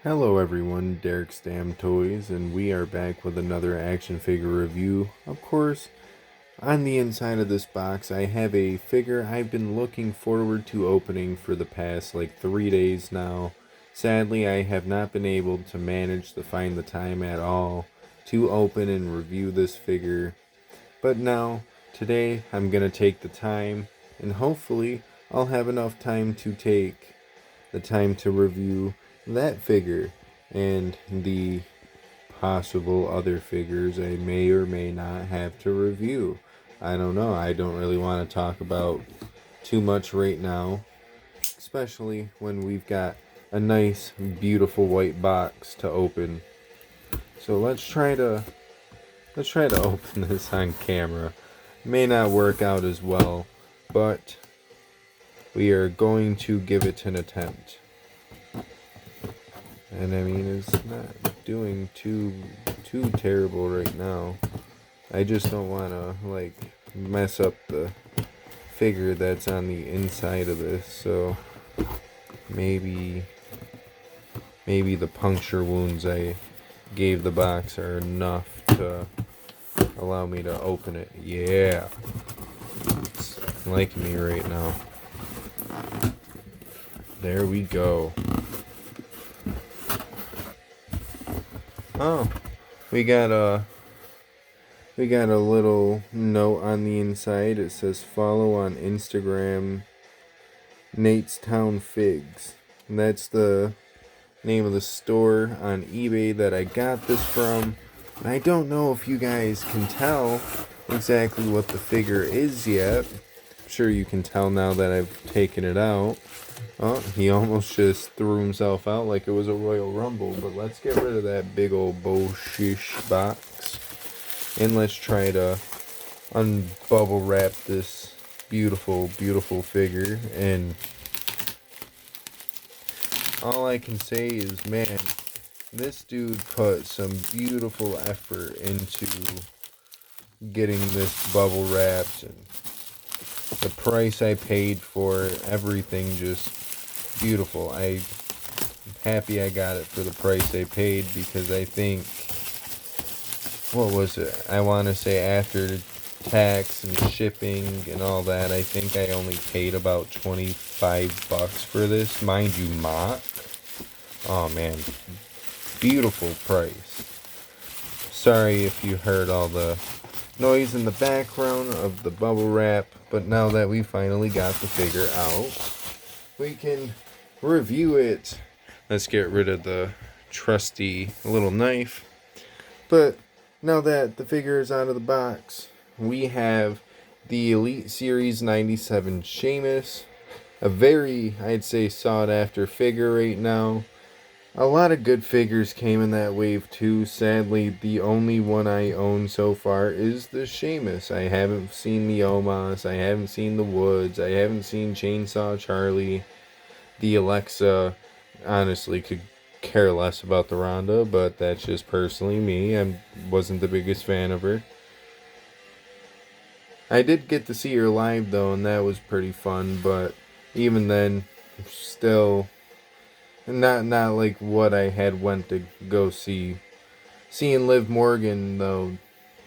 Hello everyone, Derek Stam Toys, and we are back with another action figure review. Of course, on the inside of this box, I have a figure I've been looking forward to opening for the past 3 days now. Sadly, I have not been able to manage to find the time at all to open and review this figure. But now, today, I'm going to take the time, and hopefully, I'll have enough time to take the time to review that figure and the possible other figures I may or may not have to review. I don't know. I don't really want to talk about too much right now, especially when we've got a nice, beautiful white box to open. So let's try to open this on camera. May not work out as well, but we are going to give it an attempt. And I mean, it's not doing too terrible right now. I just don't want to mess up the figure that's on the inside of this. So maybe the puncture wounds I gave the box are enough to allow me to open it. Yeah, it's liking me right now. There we go. Oh, we got a little note on the inside. It says follow on Instagram, Nate's Town Figs. And that's the name of the store on eBay that I got this from. And I don't know if you guys can tell exactly what the figure is yet. I'm sure you can tell now that I've taken it out. Oh, he almost just threw himself out like it was a Royal Rumble. But let's get rid of that big old shish box. And let's try to unbubble wrap this beautiful, beautiful figure. And all I can say is, man, this dude put some beautiful effort into getting this bubble wrapped. And the price I paid for it, everything just beautiful. I'm happy I got it for the price I paid, because I think, what was it? I want to say after tax and shipping and all that, I think I only paid about $25 for this. Mind you, mock. Oh man, beautiful price. Sorry if you heard all the noise in the background of the bubble wrap, but now that we finally got the figure out, we can review it. Let's get rid of the trusty little knife. But now that the figure is out of the box, we have the Elite Series 97 Sheamus. A very, I'd say, sought after figure right now. A lot of good figures came in that wave too. Sadly, the only one I own so far is the Sheamus. I haven't seen the Omos, I haven't seen the Woods, I haven't seen Chainsaw Charlie. The Alexa, honestly, could care less about the Ronda, but that's just personally me. I wasn't the biggest fan of her. I did get to see her live though, and that was pretty fun, but even then, still not like what I had went to go see. Seeing Liv Morgan though,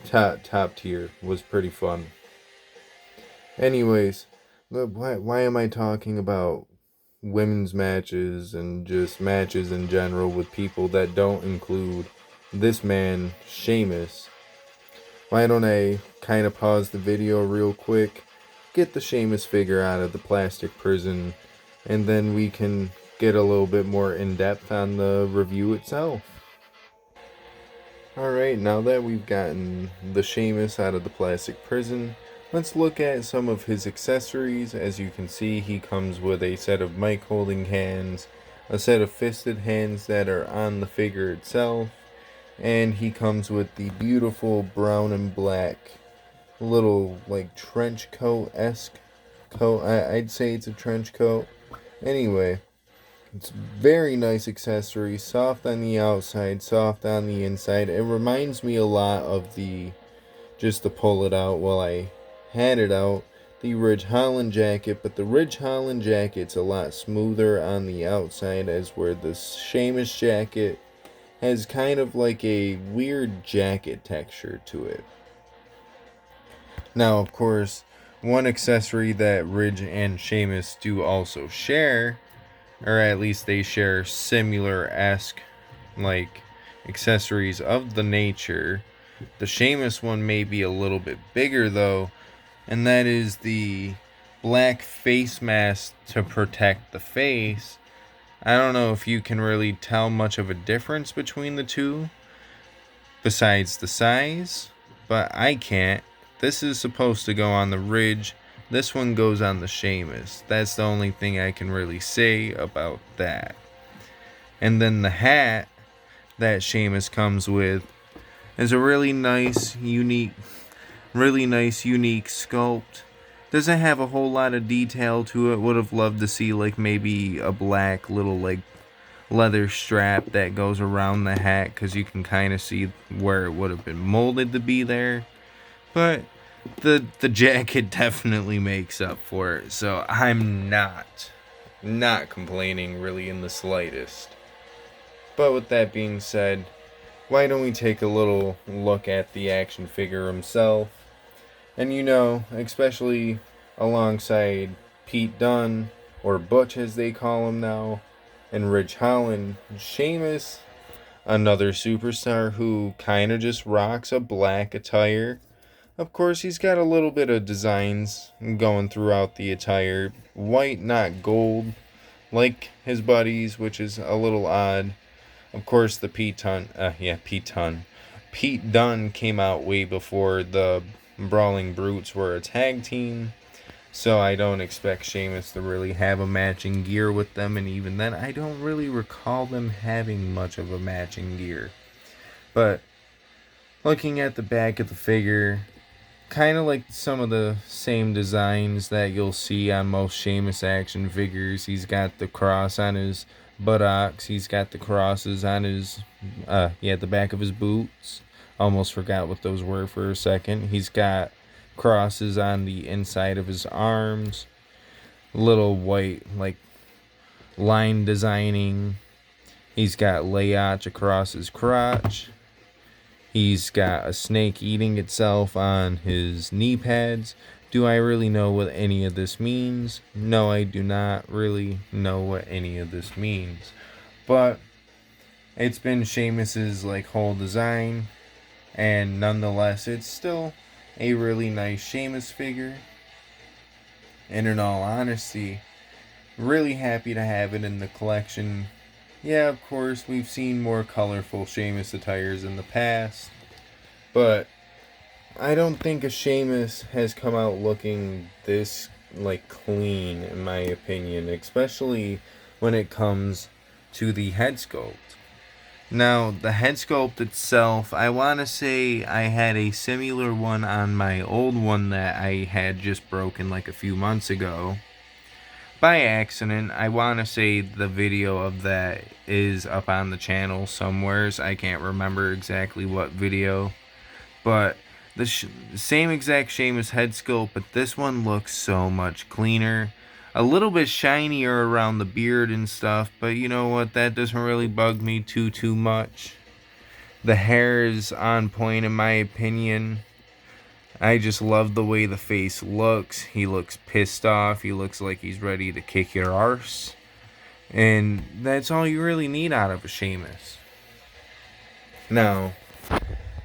top tier, was pretty fun. Anyways, why am I talking about women's matches and just matches in general with people that don't include this man, Sheamus? Why don't I kind of pause the video real quick, get the Sheamus figure out of the plastic prison, and then we can get a little bit more in depth on the review itself. Alright, now that we've gotten the Sheamus out of the plastic prison, let's look at some of his accessories. As you can see, he comes with a set of mic holding hands, a set of fisted hands that are on the figure itself, and he comes with the beautiful brown and black little trench coat-esque coat. I'd say it's a trench coat. Anyway, it's very nice accessory, soft on the outside, soft on the inside. It reminds me a lot of just to pull it out while I had it out, the Ridge Holland jacket, but the Ridge Holland jacket's a lot smoother on the outside, as where the Sheamus jacket has kind of like a weird jacket texture to it. Now, of course, one accessory that Ridge and Sheamus do also share, or at least they share similar-esque like accessories of the nature. The Sheamus one may be a little bit bigger though, and that is the black face mask to protect the face. I don't know if you can really tell much of a difference between the two besides the size, but I can't. This is supposed to go on the Ridge. This one goes on the Sheamus. That's the only thing I can really say about that. And then the hat that Sheamus comes with is a really nice, unique sculpt. Doesn't have a whole lot of detail to it. Would have loved to see like maybe a black little like leather strap that goes around the hat, because you can kind of see where it would have been molded to be there. But the jacket definitely makes up for it, so I'm not complaining really in the slightest. But with that being said, why don't we take a little look at the action figure himself? And especially alongside Pete Dunne, or Butch as they call him now, and Ridge Holland, Sheamus, another superstar who kind of just rocks a black attire. Of course, he's got a little bit of designs going throughout the attire. White, not gold, like his buddies, which is a little odd. Of course, the Pete Dunne came out way before the Brawling Brutes were a tag team. So I don't expect Sheamus to really have a matching gear with them. And even then, I don't really recall them having much of a matching gear. But looking at the back of the figure, kind of like some of the same designs that you'll see on most Sheamus action figures. He's got the cross on his buttocks. He's got the crosses on his, the back of his boots. Almost forgot what those were for a second. He's got crosses on the inside of his arms. Little white, like, line designing. He's got layage across his crotch. He's got a snake eating itself on his knee pads. Do I really know what any of this means? No, I do not really know what any of this means. But it's been Sheamus's whole design, and nonetheless, it's still a really nice Sheamus figure. And in all honesty, really happy to have it in the collection. Yeah, of course, we've seen more colorful Sheamus attires in the past, but I don't think a Sheamus has come out looking this clean, in my opinion, especially when it comes to the head sculpt. Now, the head sculpt itself, I want to say I had a similar one on my old one that I had just broken a few months ago. By accident. I want to say the video of that is up on the channel somewheres. I can't remember exactly what video. But the same exact Sheamus head sculpt, but this one looks so much cleaner. A little bit shinier around the beard and stuff, but you know what? That doesn't really bug me too much. The hair is on point in my opinion. I just love the way the face looks. He looks pissed off. He looks like he's ready to kick your arse. And that's all you really need out of a Sheamus. Now,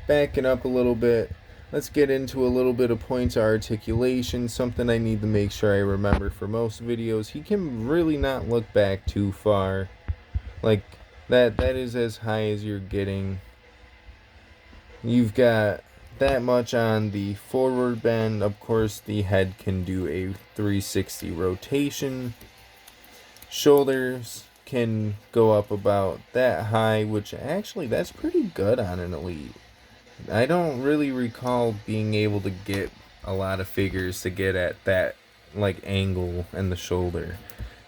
backing up a little bit, let's get into a little bit of points of articulation, something I need to make sure I remember for most videos. He can really not look back too far. That is as high as you're getting. You've got that much on the forward bend. Of course, the head can do a 360 rotation. Shoulders can go up about that high, which actually that's pretty good on an Elite. I don't really recall being able to get a lot of figures to get at that angle and the shoulder.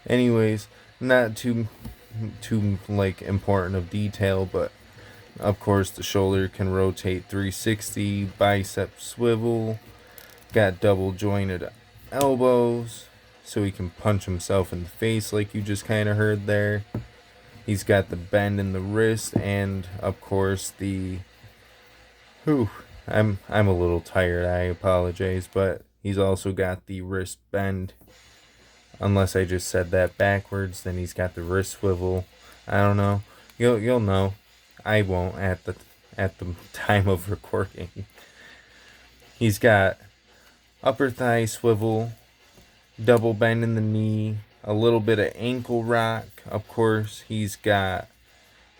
Anyways, not too important of detail, but of course the shoulder can rotate 360, bicep swivel, got double jointed elbows so he can punch himself in the face like you just kind of heard there. He's got the bend in the wrist, and of course the I'm a little tired, I apologize, but he's also got the wrist bend. Unless I just said that backwards, then he's got the wrist swivel. I don't know. You'll know. I won't at the time of recording. He's got upper thigh swivel, double bend in the knee, a little bit of ankle rock. Of course, he's got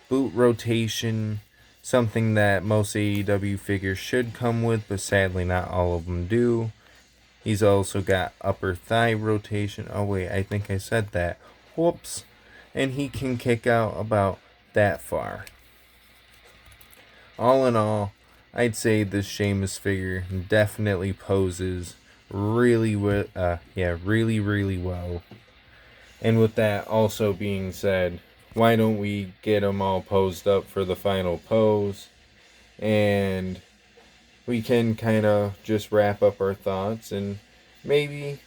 boot rotation, something that most AEW figures should come with, but sadly not all of them do. He's also got upper thigh rotation. Oh wait, I think I said that. Whoops. And he can kick out about that far. All in all, I'd say this Sheamus figure definitely poses really well. And with that also being said, why don't we get them all posed up for the final pose, and we can kind of just wrap up our thoughts, and maybe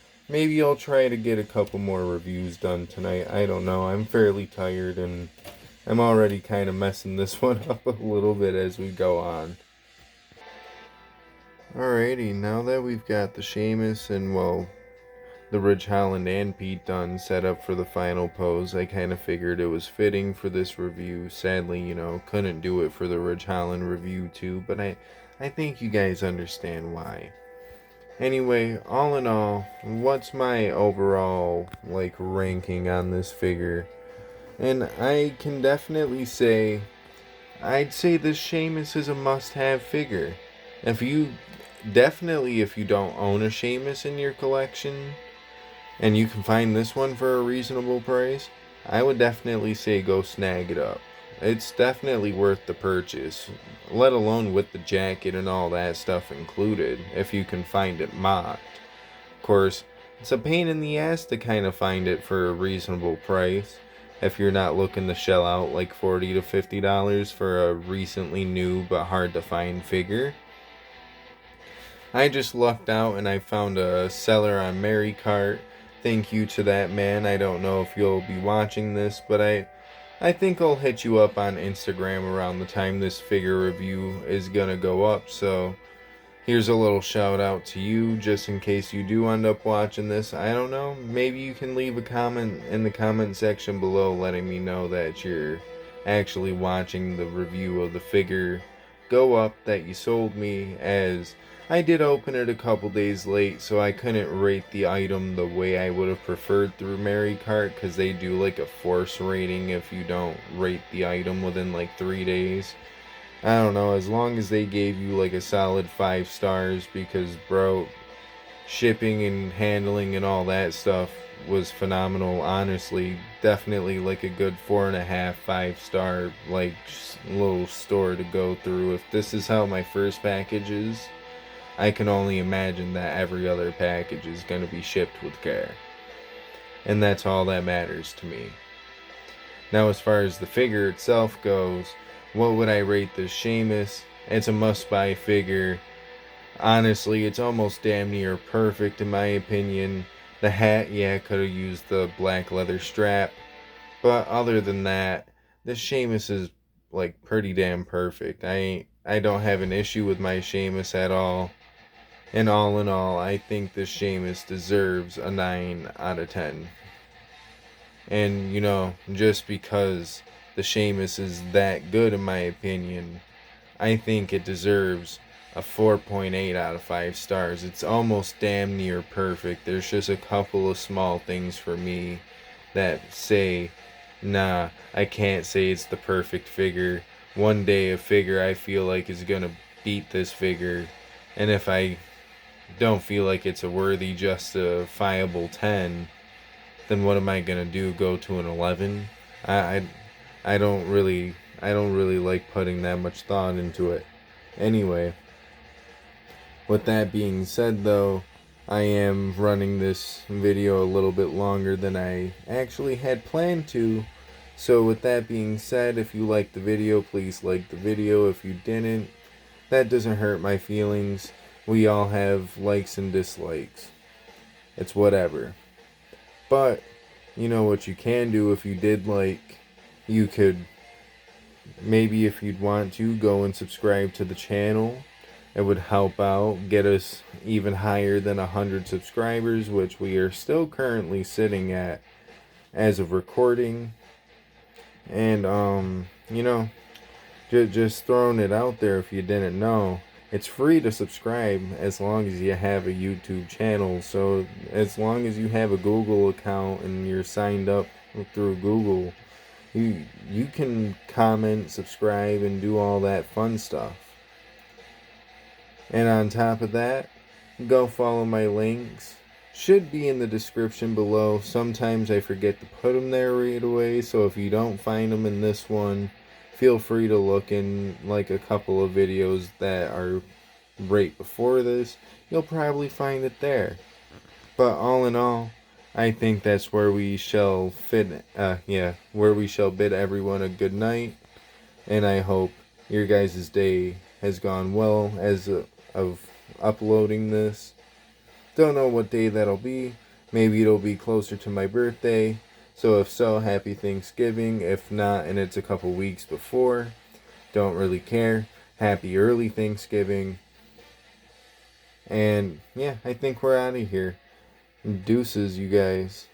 I'll try to get a couple more reviews done tonight. I don't know. I'm fairly tired, and I'm already kind of messing this one up a little bit as we go on. Alrighty, now that we've got the Sheamus and, well, the Ridge Holland and Pete Dunne set up for the final pose, I kind of figured it was fitting for this review. Sadly, couldn't do it for the Ridge Holland review too, but I think you guys understand why. Anyway, all in all, what's my overall, ranking on this figure? And I can definitely say, I'd say this Sheamus is a must-have figure. If you don't own a Sheamus in your collection, and you can find this one for a reasonable price, I would definitely say go snag it up. It's definitely worth the purchase, let alone with the jacket and all that stuff included, if you can find it mocked. Of course, it's a pain in the ass to kind of find it for a reasonable price, if you're not looking to shell out like $40 to $50 for a recently new but hard to find figure. I just lucked out and I found a seller on MerryCart. Thank you to that man. I don't know if you'll be watching this, but I think I'll hit you up on Instagram around the time this figure review is gonna go up. So here's a little shout out to you, just in case you do end up watching this. I don't know, maybe you can leave a comment in the comment section below letting me know that you're actually watching the review of the figure go up that you sold me, as I did open it a couple days late, so I couldn't rate the item the way I would have preferred through MerryCart, because they do like a force rating if you don't rate the item within like 3 days. I don't know, as long as they gave you like a solid 5 stars, because bro, shipping and handling and all that stuff was phenomenal. Honestly, definitely like a good 4.5, 5 star like little store to go through. If this is how my first package is, I can only imagine that every other package is going to be shipped with care. And that's all that matters to me. Now, as far as the figure itself goes, what would I rate this Sheamus? It's a must-buy figure. Honestly, it's almost damn near perfect in my opinion. The hat, yeah, could have used the black leather strap. But other than that, this Sheamus is like pretty damn perfect. I don't have an issue with my Sheamus at all. And all in all, I think this Sheamus deserves a 9 out of 10. And, just because the Sheamus is that good in my opinion, I think it deserves a 4.8 out of 5 stars. It's almost damn near perfect. There's just a couple of small things for me that say, nah, I can't say it's the perfect figure. One day a figure I feel like is gonna beat this figure, and if I don't feel like it's a worthy, justifiable 10, then what am I gonna do? Go to an 11? I don't really like putting that much thought into it. Anyway, with that being said though, I am running this video a little bit longer than I actually had planned to. So with that being said, if you liked the video, please like the video. If you didn't, that doesn't hurt my feelings. We all have likes and dislikes. It's whatever. But, you know what you can do if you did like, you could, maybe if you'd want to, go and subscribe to the channel. It would help out, get us even higher than 100 subscribers, which we are still currently sitting at as of recording. And, you know, just throwing it out there if you didn't know. It's free to subscribe as long as you have a YouTube channel. So as long as you have a Google account and you're signed up through Google, you can comment, subscribe, and do all that fun stuff. And on top of that, go follow my links. Should be in the description below. Sometimes I forget to put them there right away, so if you don't find them in this one, feel free to look in like a couple of videos that are right before this. You'll probably find it there. But all in all, I think that's where we shall where we shall bid everyone a good night. And I hope your guys' day has gone well as of uploading this. Don't know what day that'll be. Maybe it'll be closer to my birthday. So if so, happy Thanksgiving. If not, and it's a couple weeks before, don't really care. Happy early Thanksgiving. And yeah, I think we're out of here. Deuces, you guys.